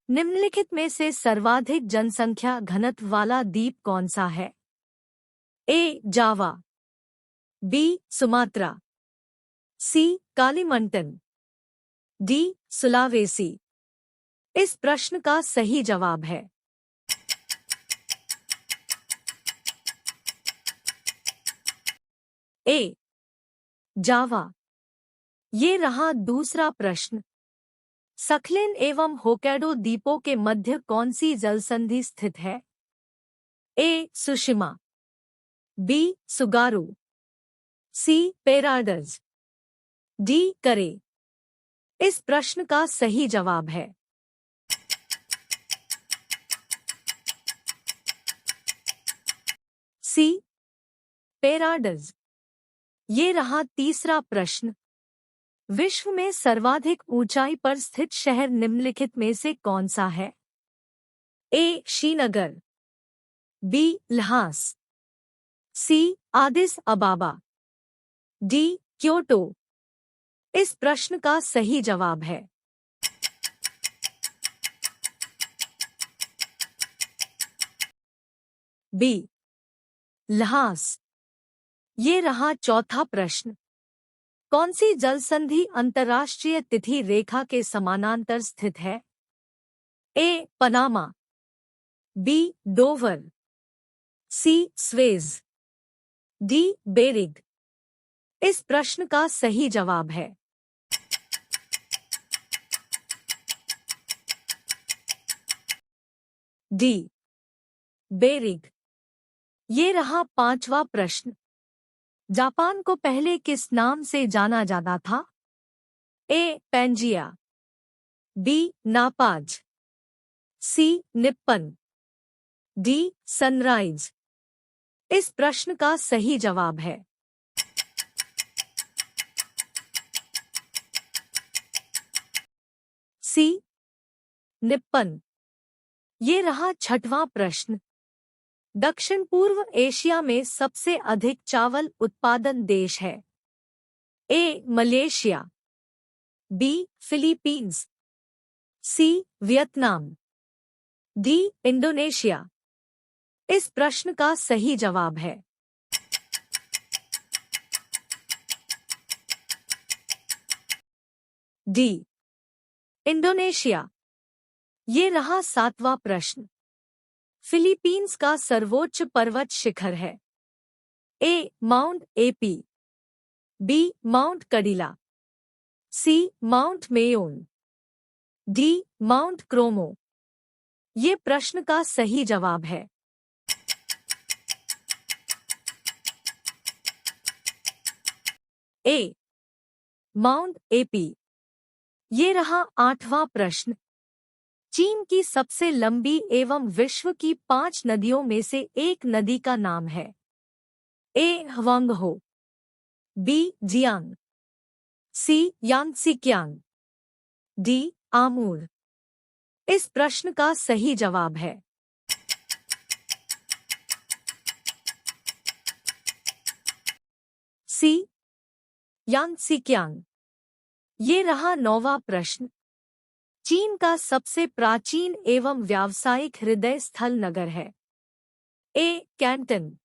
निम्नलिखित में से सर्वाधिक जनसंख्या घनत्व वाला द्वीप कौन सा है? ए. जावा, बी. सुमात्रा, सी. कालीमंटन, डी. सुलावेसी। इस प्रश्न का सही जवाब है ए. जावा। ये रहा दूसरा प्रश्न। सखलिन एवं होक्काइडो द्वीपों के मध्य कौन सी जलसंधि स्थित है? A. Tsushima, B. Tsugaru, C. पेराडज, डी. करे। इस प्रश्न का सही जवाब है सी. पेराडज। ये रहा तीसरा प्रश्न। विश्व में सर्वाधिक ऊंचाई पर स्थित शहर निम्नलिखित में से कौन सा है? ए. श्रीनगर, बी. ल्हास, सी. आदिस अबाबा, डी. क्योटो। इस प्रश्न का सही जवाब है बी. ल्हास। ये रहा चौथा प्रश्न। कौन सी जलसंधि अंतर्राष्ट्रीय तिथि रेखा के समानांतर स्थित है? A. Panama, B. Dover, C. Suez, D. Bering. इस प्रश्न का सही जवाब है डी. बेरिग। ये रहा पांचवा प्रश्न। जापान को पहले किस नाम से जाना जाता था? ए. Pangaea, B. नापाज, सी. Nippon, D. सनराइज। इस प्रश्न का सही जवाब है सी. निप्पन। ये रहा छठवां प्रश्न। दक्षिण पूर्व एशिया में सबसे अधिक चावल उत्पादन देश है? A. Malaysia, B. Philippines, C. Vietnam, D. Indonesia. इस प्रश्न का सही जवाब है डी. इंडोनेशिया। ये रहा सातवां प्रश्न। फिलीपींस का सर्वोच्च पर्वत शिखर है? A. Mount Apo, B. Mount कडिला, C. Mount Mayon, D. Mount क्रोमो। ये प्रश्न का सही जवाब है ए. Mount AP. ये रहा आठवां प्रश्न। चीन की सबसे लंबी एवं विश्व की 5 नदियों में से एक नदी का नाम है? A. Hwang Ho, B. Jiang, C. Yangtze, D. Amur. इस प्रश्न का सही जवाब है सी. यांगत्से। ये रहा नौवां प्रश्न। चीन का सबसे प्राचीन एवं व्यावसायिक हृदय स्थल नगर है? A. Canton,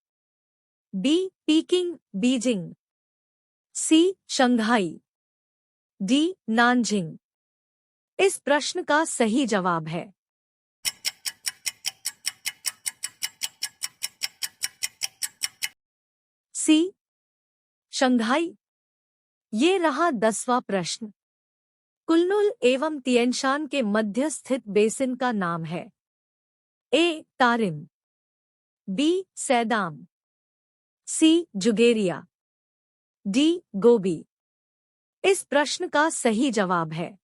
B. Peking Beijing, C. Shanghai, D. Nanjing. इस प्रश्न का सही जवाब है सी. शंघाई। ये रहा 10वां प्रश्न। कुल्लुल एवं तिएनशान के मध्य स्थित बेसिन का नाम है? A. Tarim, B. Tsaidam, C. Dzungaria, D. Gobi. इस प्रश्न का सही जवाब है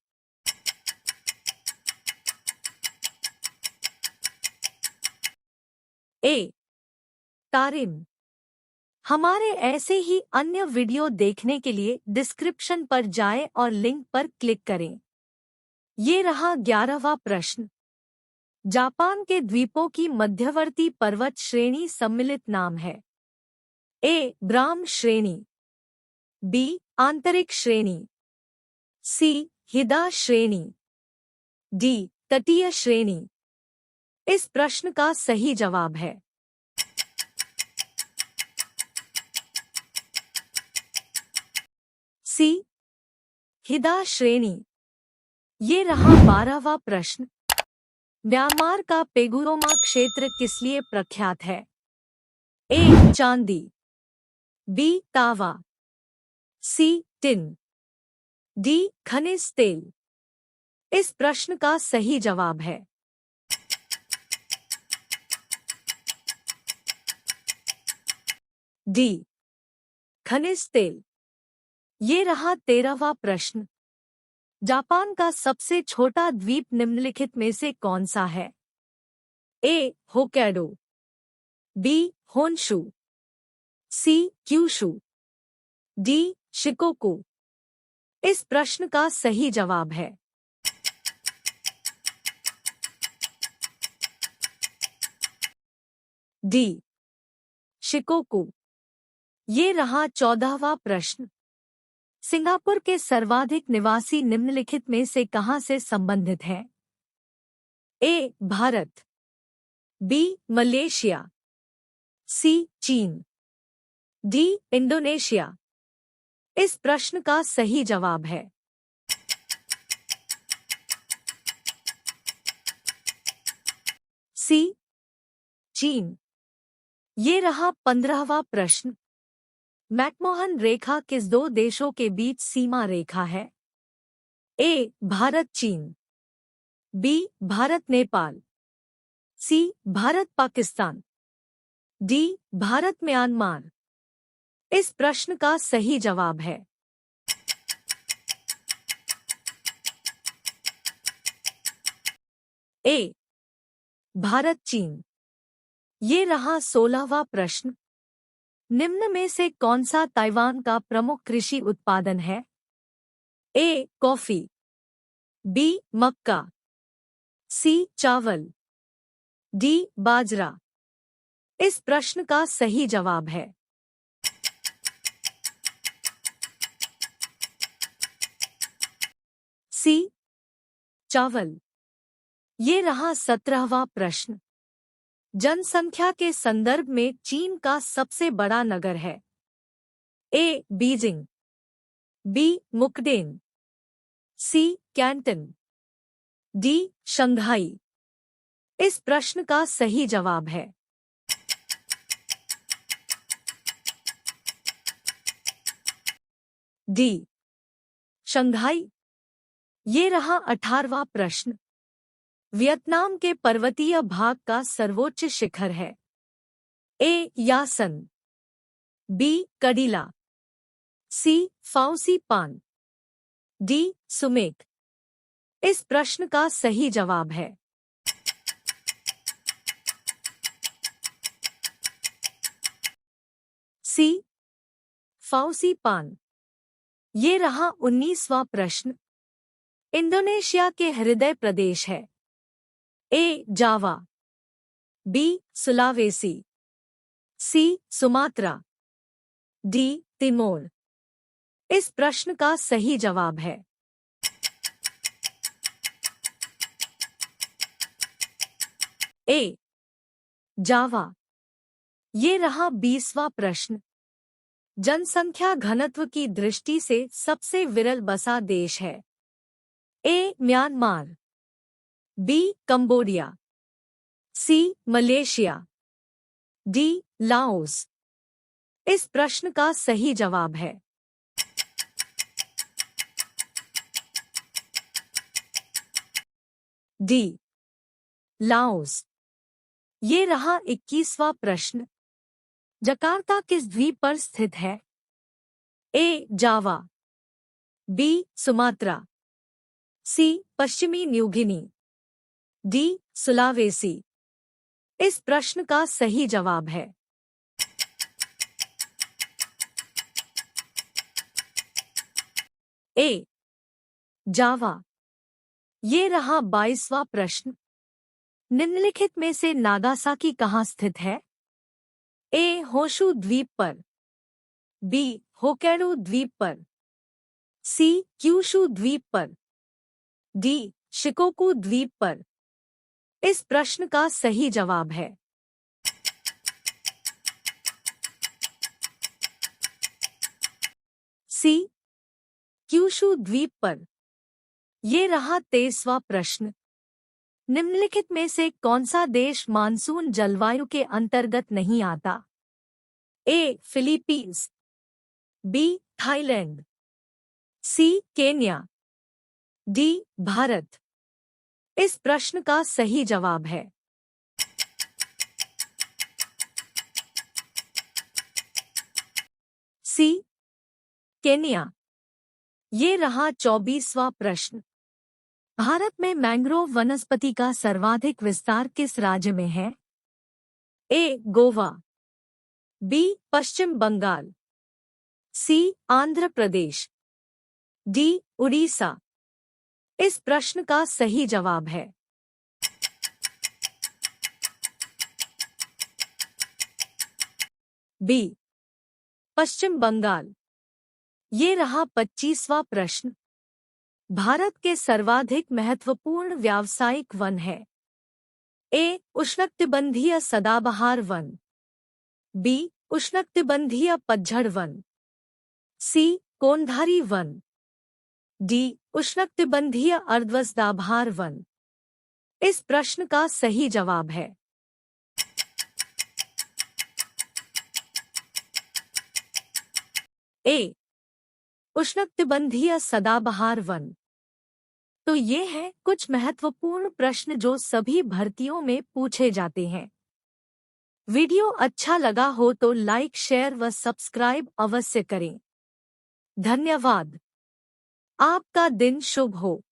ए. तारिम। हमारे ऐसे ही अन्य वीडियो देखने के लिए डिस्क्रिप्शन पर जाएं और लिंक पर क्लिक करें। ये रहा 11वां प्रश्न। जापान के द्वीपों की मध्यवर्ती पर्वत श्रेणी सम्मिलित नाम है? ए. ब्राह्म श्रेणी, बी. आंतरिक श्रेणी, सी. हिदा श्रेणी, डी. तटीय श्रेणी। इस प्रश्न का सही जवाब है सी, हिदा श्रेणी। ये रहा 12वां प्रश्न। म्यांमार का पेगुरोमा क्षेत्र किस लिए प्रख्यात है? ए चांदी, बी तावा, सी टिन, डी खनिज तेल। इस प्रश्न का सही जवाब है डी खनिज तेल। ये रहा 13वां प्रश्न। जापान का सबसे छोटा द्वीप निम्नलिखित में से कौन सा है? ए होक्काइडो, बी होन्शु, सी क्यूशु, डी शिकोकू। इस प्रश्न का सही जवाब है डी शिकोकू। ये रहा 14वां प्रश्न। सिंगापुर के सर्वाधिक निवासी निम्नलिखित में से कहां से संबंधित हैं? ए भारत, बी मलेशिया, सी चीन, डी इंडोनेशिया। इस प्रश्न का सही जवाब है सी चीन। ये रहा 15वां प्रश्न। मैकमोहन रेखा किस दो देशों के बीच सीमा रेखा है? ए भारत चीन, बी भारत नेपाल, सी भारत पाकिस्तान, डी भारत म्यांमार। इस प्रश्न का सही जवाब है ए भारत चीन। ये रहा 16वां प्रश्न। निम्न में से कौन सा ताइवान का प्रमुख कृषि उत्पादन है? ए कॉफी, बी मक्का, सी चावल, डी बाजरा। इस प्रश्न का सही जवाब है सी चावल। ये रहा 17वां प्रश्न। जनसंख्या के संदर्भ में चीन का सबसे बड़ा नगर है? ए बीजिंग, बी मुकडेन, सी कैंटन, डी शंघाई। इस प्रश्न का सही जवाब है डी शंघाई। ये रहा 18वां प्रश्न। वियतनाम के पर्वतीय भाग का सर्वोच्च शिखर है? ए यासन, बी कडिला, सी फाउसी पान, डी सुमेक। इस प्रश्न का सही जवाब है सी फाउसी पान। ये रहा 19वां प्रश्न। इंडोनेशिया के हृदय प्रदेश है? ए जावा, बी सुलावेसी, सी सुमात्रा, डी तिमोर। इस प्रश्न का सही जवाब है ए जावा। ये रहा 20वां प्रश्न। जनसंख्या घनत्व की दृष्टि से सबसे विरल बसा देश है? ए म्यांमार, बी कंबोडिया, सी मलेशिया, डी लाओस। इस प्रश्न का सही जवाब है डी लाओस। ये रहा 21वां प्रश्न। जकार्ता किस द्वीप पर स्थित है? ए जावा, बी सुमात्रा, सी पश्चिमी न्यूगिनी, डी सुलावेसी। इस प्रश्न का सही जवाब है ए जावा। ये रहा 22वां प्रश्न। निम्नलिखित में से नागासाकी कहाँ स्थित है? ए होशु द्वीप पर, बी होक्काइडो द्वीप पर, सी क्यूशु द्वीप पर, डी शिकोकू द्वीप पर? इस प्रश्न का सही जवाब है सी, क्यूशू द्वीप पर। ये रहा 23वां प्रश्न। निम्नलिखित में से कौन सा देश मानसून जलवायु के अंतर्गत नहीं आता? ए, फिलीपींस, बी, थाईलैंड, सी, केन्या, डी, भारत। इस प्रश्न का सही जवाब है सी, केन्या। ये रहा 24वां प्रश्न। भारत में मैंग्रोव वनस्पति का सर्वाधिक विस्तार किस राज्य में है? ए, गोवा, बी, पश्चिम बंगाल, सी, आंध्र प्रदेश, डी, उड़ीसा। इस प्रश्न का सही जवाब है बी, पश्चिम बंगाल। ये रहा 25वां प्रश्न। भारत के सर्वाधिक महत्वपूर्ण व्यावसायिक वन है? ए, उष्णकटिबंधीय सदाबहार वन, बी, उष्णकटिबंधीय पतझड़ वन, सी, कोनधारी वन, डी, उष्णकटिबंधीय अर्धसदाबहार वन। इस प्रश्न का सही जवाब है ए, उष्णकटिबंधीय सदाबहार वन। तो ये हैं कुछ महत्वपूर्ण प्रश्न जो सभी भर्तियों में पूछे जाते हैं। वीडियो अच्छा लगा हो तो लाइक, शेयर व सब्सक्राइब अवश्य करें। धन्यवाद। आपका दिन शुभ हो।